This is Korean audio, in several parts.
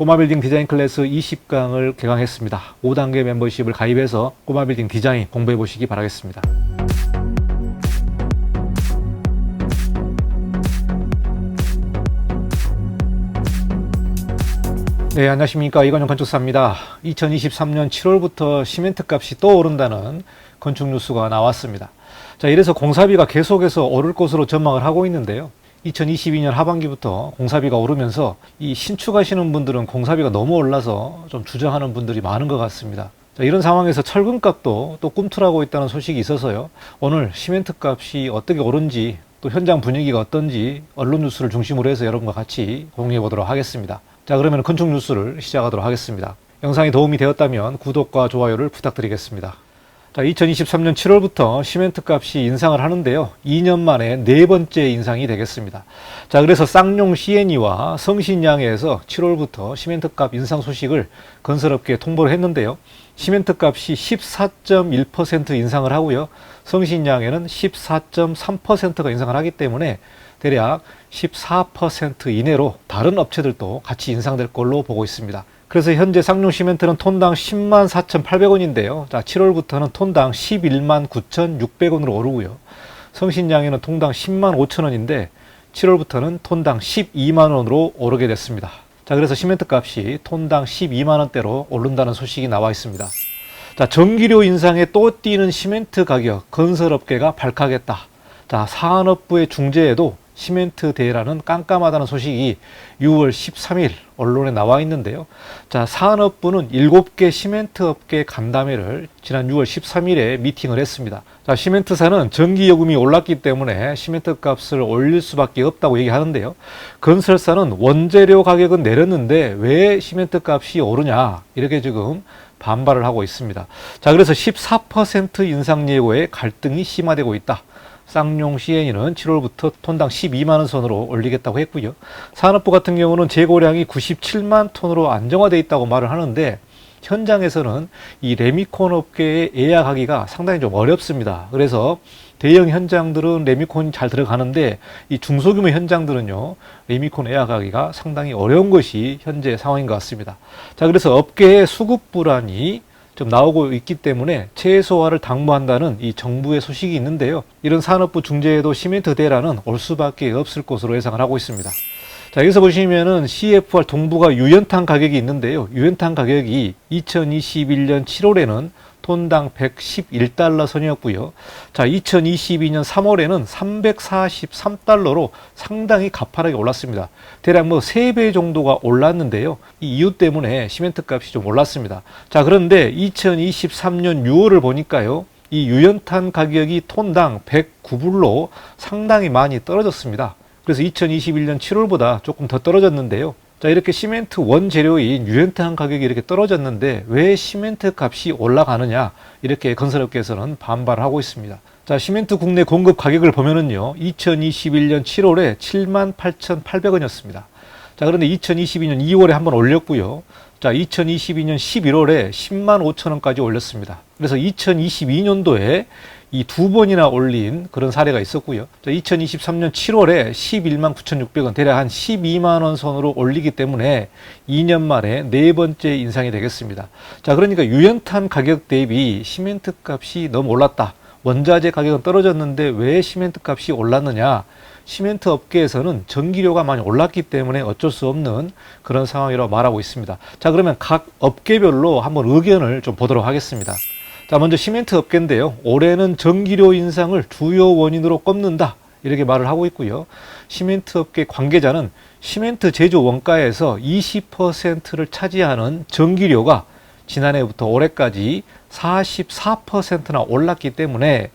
꼬마빌딩 디자인 클래스 20강을 개강했습니다. 5단계 멤버십을 가입해서 꼬마빌딩 디자인 공부해 보시기 바라겠습니다. 네, 안녕하십니까. 이건영 건축사입니다. 2023년 7월부터 시멘트 값이 또 오른다는 건축 뉴스가 나왔습니다. 자, 이래서 공사비가 계속해서 오를 것으로 전망을 하고 있는데요. 2022년 하반기부터 공사비가 오르면서 이 신축하시는 분들은 공사비가 너무 올라서 좀 주저하는 분들이 많은 것 같습니다. 자, 이런 상황에서 철근값도 또 꿈틀하고 있다는 소식이 있어서요. 오늘 시멘트 값이 어떻게 오른지 또 현장 분위기가 어떤지 언론 뉴스를 중심으로 해서 여러분과 같이 공유해 보도록 하겠습니다. 자, 그러면 건축 뉴스를 시작하도록 하겠습니다. 영상이 도움이 되었다면 구독과 좋아요를 부탁드리겠습니다. 자, 2023년 7월부터 시멘트 값이 인상을 하는데요. 2년 만에 네 번째 인상이 되겠습니다. 자, 그래서 쌍용 C&E와 성신양해에서 7월부터 시멘트 값 인상 소식을 건설업계에 통보를 했는데요. 시멘트 값이 14.1% 인상을 하고요. 성신양해는 14.3%가 인상을 하기 때문에 대략 14% 이내로 다른 업체들도 같이 인상될 걸로 보고 있습니다. 그래서 현재 쌍용 시멘트는 톤당 10만 4,800원인데요. 자, 7월부터는 톤당 11만 9,600원으로 오르고요. 성신양해는 톤당 10만 5천원인데 7월부터는 톤당 12만 원으로 오르게 됐습니다. 자, 그래서 시멘트 값이 톤당 12만 원대로 오른다는 소식이 나와 있습니다. 자, 전기료 인상에 또 뛰는 시멘트 가격, 건설업계가 발칵했다. 자, 산업부의 중재에도 시멘트 대란은 깜깜하다는 소식이 6월 13일 언론에 나와 있는데요. 자, 산업부는 7개 시멘트 업계 간담회를 지난 6월 13일에 미팅을 했습니다. 자, 시멘트사는 전기요금이 올랐기 때문에 시멘트 값을 올릴 수밖에 없다고 얘기하는데요. 건설사는 원재료 가격은 내렸는데 왜 시멘트 값이 오르냐, 이렇게 지금 반발을 하고 있습니다. 자, 그래서 14% 인상 예고에 갈등이 심화되고 있다. 쌍용 C&E는 7월부터 톤당 12만원 선으로 올리겠다고 했고요. 산업부 같은 경우는 재고량이 97만 톤으로 안정화되어 있다고 말을 하는데 현장에서는 이 레미콘 업계의 예약하기가 상당히 좀 어렵습니다. 그래서 대형 현장들은 레미콘이 잘 들어가는데 이 중소규모 현장들은요, 레미콘 예약하기가 상당히 어려운 것이 현재 상황인 것 같습니다. 자, 그래서 업계의 수급 불안이 좀 나오고 있기 때문에 최소화를 당부한다는 이 정부의 소식이 있는데요. 이런 산업부 중재에도 시멘트 대란은 올 수밖에 없을 것으로 예상을 하고 있습니다. 자, 여기서 보시면은 CFR 동부가 유연탄 가격이 있는데요. 유연탄 가격이 2021년 7월에는 톤당 111달러 선이었고요. 자, 2022년 3월에는 343달러로 상당히 가파르게 올랐습니다. 대략 3배 정도가 올랐는데요. 이 이유 때문에 시멘트 값이 좀 올랐습니다. 자, 그런데 2023년 6월을 보니까요. 이 유연탄 가격이 톤당 109불로 상당히 많이 떨어졌습니다. 그래서 2021년 7월보다 조금 더 떨어졌는데요. 자, 이렇게 시멘트 원재료인 유연탄 가격이 이렇게 떨어졌는데 왜 시멘트 값이 올라가느냐, 이렇게 건설업계에서는 반발을 하고 있습니다. 자, 시멘트 국내 공급 가격을 보면은요, 2021년 7월에 78,800원이었습니다. 자, 그런데 2022년 2월에 한번 올렸고요. 자, 2022년 11월에 10만 5천원까지 올렸습니다. 그래서 2022년도에 이 두 번이나 올린 그런 사례가 있었고요. 자, 2023년 7월에 11만 9,600원, 대략 한 12만 원 선으로 올리기 때문에 2년 만에 네 번째 인상이 되겠습니다. 자, 그러니까 유연탄 가격 대비 시멘트 값이 너무 올랐다. 원자재 가격은 떨어졌는데 왜 시멘트 값이 올랐느냐? 시멘트 업계에서는 전기료가 많이 올랐기 때문에 어쩔 수 없는 그런 상황이라고 말하고 있습니다. 자, 그러면 각 업계별로 한번 의견을 좀 보도록 하겠습니다. 자, 먼저 시멘트 업계인데요. 올해는 전기료 인상을 주요 원인으로 꼽는다, 이렇게 말을 하고 있고요. 시멘트 업계 관계자는 시멘트 제조 원가에서 20%를 차지하는 전기료가 지난해부터 올해까지 44%나 올랐기 때문에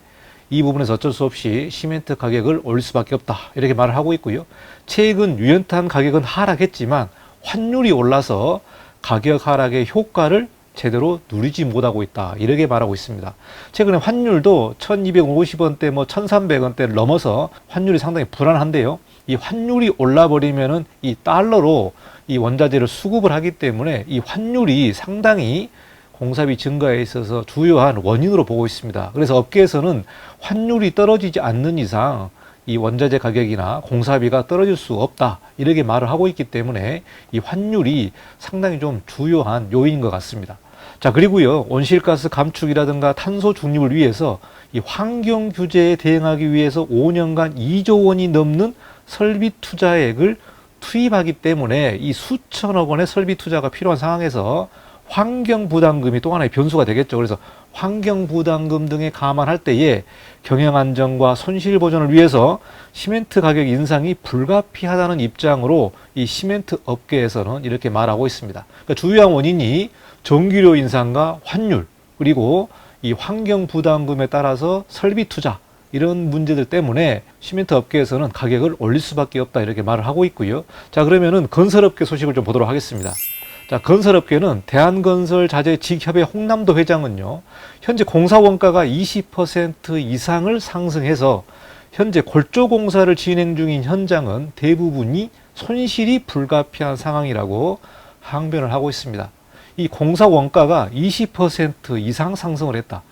이 부분에서 어쩔 수 없이 시멘트 가격을 올릴 수밖에 없다, 이렇게 말을 하고 있고요. 최근 유연탄 가격은 하락했지만 환율이 올라서 가격 하락의 효과를 제대로 누리지 못하고 있다, 이렇게 말하고 있습니다. 최근에 환율도 1250원대 1300원대를 넘어서 환율이 상당히 불안한데요. 이 환율이 올라버리면은 이 달러로 이 원자재를 수급을 하기 때문에 이 환율이 상당히 공사비 증가에 있어서 주요한 원인으로 보고 있습니다. 그래서 업계에서는 환율이 떨어지지 않는 이상 이 원자재 가격이나 공사비가 떨어질 수 없다, 이렇게 말을 하고 있기 때문에 이 환율이 상당히 좀 주요한 요인인 것 같습니다. 자, 그리고요, 온실가스 감축이라든가 탄소 중립을 위해서 이 환경 규제에 대응하기 위해서 5년간 2조 원이 넘는 설비 투자액을 투입하기 때문에 이 수천억 원의 설비 투자가 필요한 상황에서 환경 부담금이 또 하나의 변수가 되겠죠. 그래서 환경 부담금 등에 감안할 때에 경영 안정과 손실 보전을 위해서 시멘트 가격 인상이 불가피하다는 입장으로 이 시멘트 업계에서는 이렇게 말하고 있습니다. 그러니까 주요한 원인이 전기료 인상과 환율, 그리고 이 환경 부담금에 따라서 설비 투자, 이런 문제들 때문에 시멘트 업계에서는 가격을 올릴 수밖에 없다, 이렇게 말을 하고 있고요. 자, 그러면은 건설업계 소식을 좀 보도록 하겠습니다. 자, 건설업계는 대한건설자재직협의 홍남도 회장은요, 현재 공사 원가가 20% 이상을 상승해서 현재 골조 공사를 진행 중인 현장은 대부분이 손실이 불가피한 상황이라고 항변을 하고 있습니다. 이 공사 원가가 20% 이상 상승을 했다.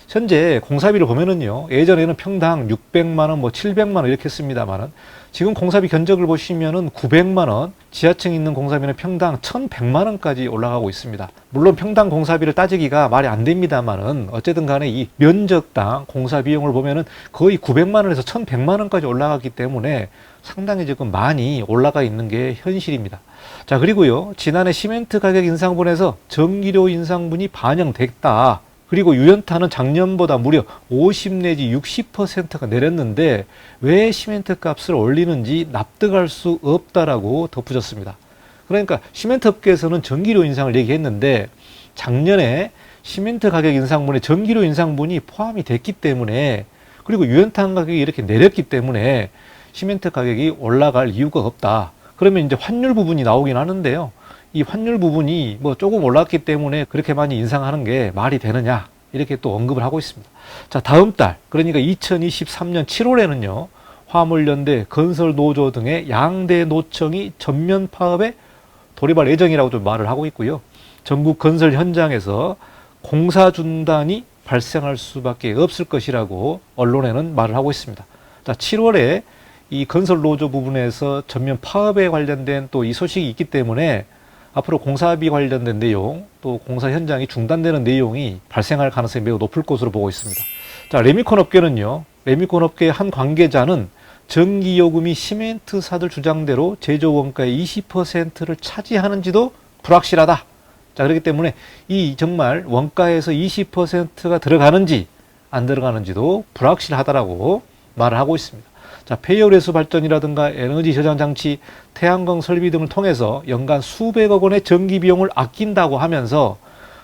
현재 공사비를 보면은요, 예전에는 평당 600만 원, 700만 원 이렇게 했습니다만은 지금 공사비 견적을 보시면은 900만 원, 지하층 있는 공사비는 평당 1100만 원까지 올라가고 있습니다. 물론 평당 공사비를 따지기가 말이 안 됩니다만은 어쨌든 간에 이 면적당 공사 비용을 보면은 거의 900만 원에서 1100만 원까지 올라가기 때문에 상당히 지금 많이 올라가 있는 게 현실입니다. 자, 그리고요, 지난해 시멘트 가격 인상분에서 전기료 인상분이 반영됐다. 그리고 유연탄은 작년보다 무려 50 내지 60%가 내렸는데 왜 시멘트 값을 올리는지 납득할 수 없다라고 덧붙였습니다. 그러니까 시멘트 업계에서는 전기료 인상을 얘기했는데 작년에 시멘트 가격 인상분에 전기료 인상분이 포함이 됐기 때문에, 그리고 유연탄 가격이 이렇게 내렸기 때문에 시멘트 가격이 올라갈 이유가 없다. 그러면 이제 환율 부분이 나오긴 하는데요. 이 환율 부분이 조금 올랐기 때문에 그렇게 많이 인상하는 게 말이 되느냐, 이렇게 또 언급을 하고 있습니다. 자, 다음 달, 그러니까 2023년 7월에는요, 화물연대, 건설노조 등의 양대 노총이 전면 파업에 돌입할 예정이라고 좀 말을 하고 있고요. 전국 건설 현장에서 공사 중단이 발생할 수밖에 없을 것이라고 언론에는 말을 하고 있습니다. 자, 7월에 이 건설노조 부분에서 전면 파업에 관련된 또 이 소식이 있기 때문에 앞으로 공사비 관련된 내용, 또 공사 현장이 중단되는 내용이 발생할 가능성이 매우 높을 것으로 보고 있습니다. 자, 레미콘 업계는요, 레미콘 업계의 한 관계자는 전기요금이 시멘트사들 주장대로 제조 원가의 20%를 차지하는지도 불확실하다. 자, 그렇기 때문에 이 정말 원가에서 20%가 들어가는지 안 들어가는지도 불확실하다라고 말을 하고 있습니다. 자, 폐열회수 발전이라든가 에너지 저장 장치, 태양광 설비 등을 통해서 연간 수백억 원의 전기 비용을 아낀다고 하면서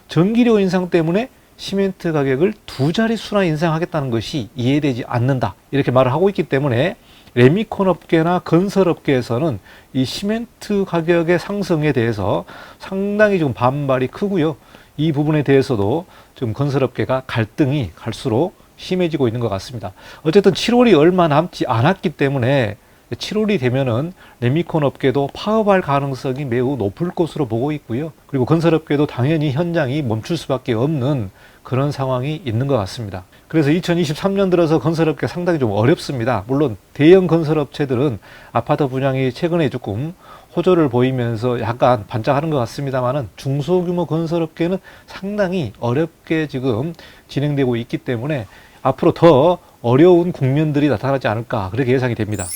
전기료 인상 때문에 시멘트 가격을 두 자릿수나 인상하겠다는 것이 이해되지 않는다, 이렇게 말을 하고 있기 때문에 레미콘 업계나 건설 업계에서는 이 시멘트 가격의 상승에 대해서 상당히 좀 반발이 크고요. 이 부분에 대해서도 좀 건설 업계가 갈등이 갈수록 심해지고 있는 것 같습니다. 어쨌든 7월이 얼마 남지 않았기 때문에 7월이 되면은 레미콘 업계도 파업할 가능성이 매우 높을 것으로 보고 있고요. 그리고 건설업계도 당연히 현장이 멈출 수밖에 없는 그런 상황이 있는 것 같습니다. 그래서 2023년 들어서 건설업계 상당히 좀 어렵습니다. 물론 대형 건설업체들은 아파트 분양이 최근에 조금 호조를 보이면서 약간 반짝하는 것 같습니다만은 중소규모 건설업계는 상당히 어렵게 지금 진행되고 있기 때문에 앞으로 더 어려운 국면들이 나타나지 않을까, 그렇게 예상이 됩니다.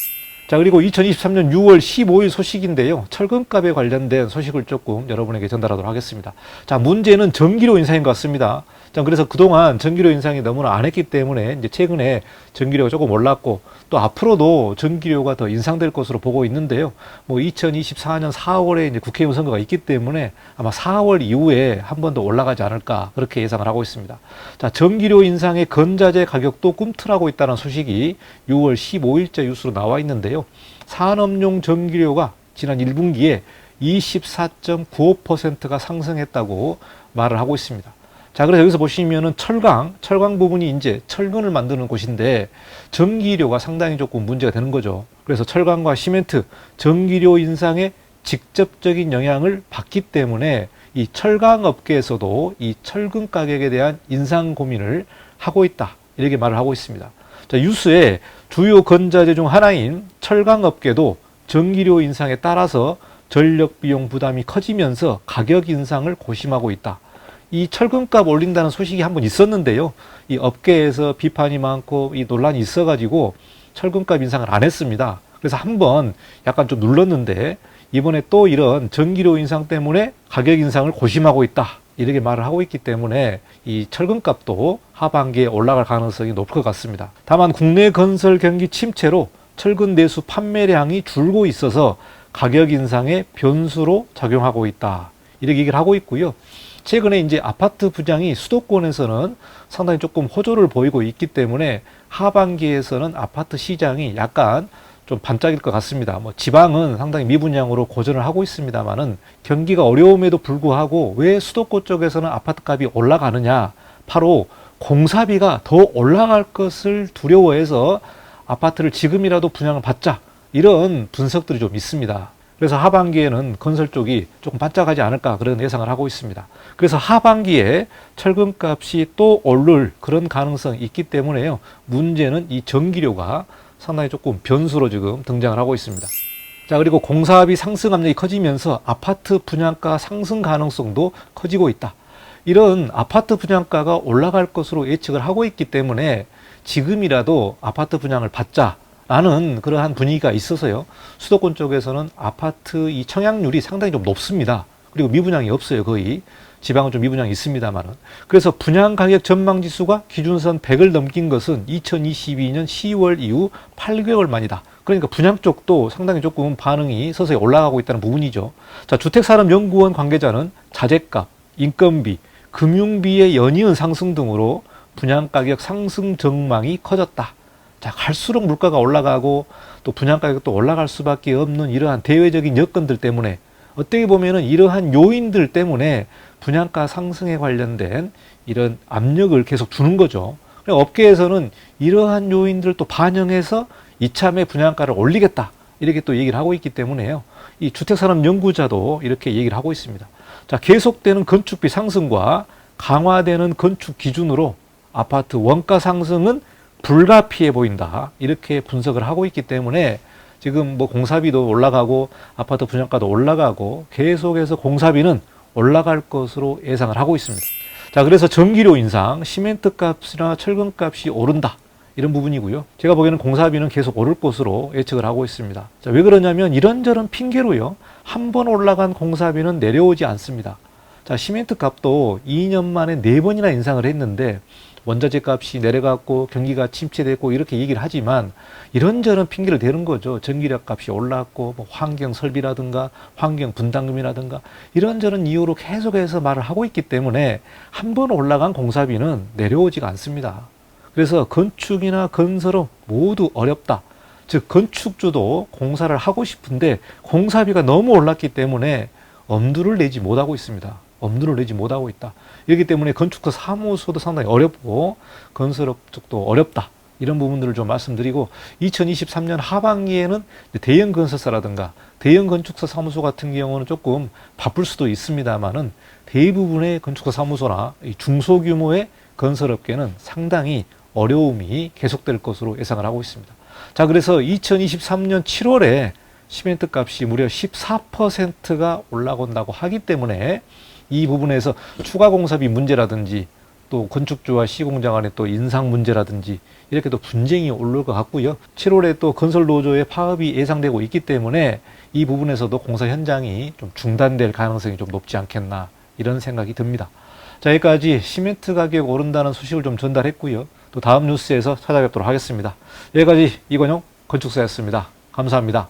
자, 그리고 2023년 6월 15일 소식인데요, 철금값에 관련된 소식을 조금 여러분에게 전달하도록 하겠습니다. 자, 문제는 전기료 인상인 것 같습니다. 자, 그래서 그동안 전기료 인상이 너무나 안 했기 때문에 이제 최근에 전기료가 조금 올랐고, 또 앞으로도 전기료가 더 인상될 것으로 보고 있는데요. 2024년 4월에 이제 국회의원 선거가 있기 때문에 아마 4월 이후에 한 번 더 올라가지 않을까, 그렇게 예상을 하고 있습니다. 자, 전기료 인상의 건자재 가격도 꿈틀하고 있다는 소식이 6월 15일자 뉴스로 나와 있는데요. 산업용 전기료가 지난 1분기에 24.95%가 상승했다고 말을 하고 있습니다. 자, 그래서 여기서 보시면은 철강 부분이 이제 철근을 만드는 곳인데 전기료가 상당히 조금 문제가 되는 거죠. 그래서 철강과 시멘트, 전기료 인상에 직접적인 영향을 받기 때문에 이 철강 업계에서도 이 철근 가격에 대한 인상 고민을 하고 있다, 이렇게 말을 하고 있습니다. 자, 뉴스에 주요 건자재 중 하나인 철강업계도 전기료 인상에 따라서 전력 비용 부담이 커지면서 가격 인상을 고심하고 있다. 이 철근값 올린다는 소식이 한번 있었는데요. 이 업계에서 비판이 많고 이 논란이 있어가지고 철근값 인상을 안 했습니다. 그래서 한번 약간 좀 눌렀는데 이번에 또 이런 전기료 인상 때문에 가격 인상을 고심하고 있다. 이렇게 말을 하고 있기 때문에 이 철근값도 하반기에 올라갈 가능성이 높을 것 같습니다. 다만 국내 건설 경기 침체로 철근 내수 판매량이 줄고 있어서 가격 인상의 변수로 작용하고 있다. 이렇게 얘기를 하고 있고요. 최근에 이제 아파트 분양이 수도권에서는 상당히 조금 호조를 보이고 있기 때문에 하반기에서는 아파트 시장이 약간 좀 반짝일 것 같습니다. 뭐 지방은 상당히 미분양으로 고전을 하고 있습니다만은 경기가 어려움에도 불구하고 왜 수도권 쪽에서는 아파트 값이 올라가느냐? 바로 공사비가 더 올라갈 것을 두려워해서 아파트를 지금이라도 분양을 받자, 이런 분석들이 좀 있습니다. 그래서 하반기에는 건설 쪽이 조금 반짝하지 않을까 그런 예상을 하고 있습니다. 그래서 하반기에 철근값이 또 오를 그런 가능성이 있기 때문에요. 문제는 이 전기료가 상당히 조금 변수로 지금 등장을 하고 있습니다. 자, 그리고 공사비 상승 압력이 커지면서 아파트 분양가 상승 가능성도 커지고 있다. 이런 아파트 분양가가 올라갈 것으로 예측을 하고 있기 때문에 지금이라도 아파트 분양을 받자라는 그러한 분위기가 있어서요. 수도권 쪽에서는 아파트 이 청약률이 상당히 좀 높습니다. 그리고 미분양이 없어요, 거의. 지방은 좀 미분양이 있습니다만은. 그래서 분양 가격 전망 지수가 기준선 100을 넘긴 것은 2022년 10월 이후 8개월 만이다. 그러니까 분양 쪽도 상당히 조금 반응이 서서히 올라가고 있다는 부분이죠. 자, 주택산업연구원 관계자는 자재값, 인건비, 금융비의 연이은 상승 등으로 분양가격 상승 전망이 커졌다. 자, 갈수록 물가가 올라가고 또 분양가격도 올라갈 수밖에 없는 이러한 대외적인 여건들 때문에 어떻게 보면은 이러한 요인들 때문에 분양가 상승에 관련된 이런 압력을 계속 주는 거죠. 업계에서는 이러한 요인들을 또 반영해서 이참에 분양가를 올리겠다. 이렇게 또 얘기를 하고 있기 때문에요. 이 주택산업연구자도 이렇게 얘기를 하고 있습니다. 자, 계속되는 건축비 상승과 강화되는 건축 기준으로 아파트 원가 상승은 불가피해 보인다. 이렇게 분석을 하고 있기 때문에 지금 뭐 공사비도 올라가고 아파트 분양가도 올라가고 계속해서 공사비는 올라갈 것으로 예상을 하고 있습니다. 자, 그래서 전기료 인상, 시멘트 값이나 철근 값이 오른다. 이런 부분이고요. 제가 보기에는 공사비는 계속 오를 것으로 예측을 하고 있습니다. 자, 왜 그러냐면 이런저런 핑계로요. 한 번 올라간 공사비는 내려오지 않습니다. 자, 시멘트 값도 2년 만에 4번이나 인상을 했는데 원자재 값이 내려갔고 경기가 침체됐고 이렇게 얘기를 하지만 이런저런 핑계를 대는 거죠. 전기력 값이 올랐고 뭐 환경 설비라든가 환경 분담금이라든가 이런저런 이유로 계속해서 말을 하고 있기 때문에 한 번 올라간 공사비는 내려오지가 않습니다. 그래서 건축이나 건설은 모두 어렵다. 즉 건축주도 공사를 하고 싶은데 공사비가 너무 올랐기 때문에 엄두를 내지 못하고 있습니다. 엄두를 내지 못하고 있다. 이렇기 때문에 건축사 사무소도 상당히 어렵고 건설업 쪽도 어렵다. 이런 부분들을 좀 말씀드리고 2023년 하반기에는 대형 건설사라든가 대형 건축사 사무소 같은 경우는 조금 바쁠 수도 있습니다만은 대부분의 건축사 사무소나 중소규모의 건설업계는 상당히 어려움이 계속될 것으로 예상을 하고 있습니다. 자, 그래서 2023년 7월에 시멘트 값이 무려 14%가 올라간다고 하기 때문에 이 부분에서 추가 공사비 문제라든지 또 건축주와 시공장 간의 또 인상 문제라든지 이렇게 또 분쟁이 오를 것 같고요. 7월에 또 건설 노조의 파업이 예상되고 있기 때문에 이 부분에서도 공사 현장이 좀 중단될 가능성이 좀 높지 않겠나 이런 생각이 듭니다. 자, 여기까지 시멘트 가격 오른다는 소식을 좀 전달했고요. 또 다음 뉴스에서 찾아뵙도록 하겠습니다. 여기까지 이건영 건축사였습니다. 감사합니다.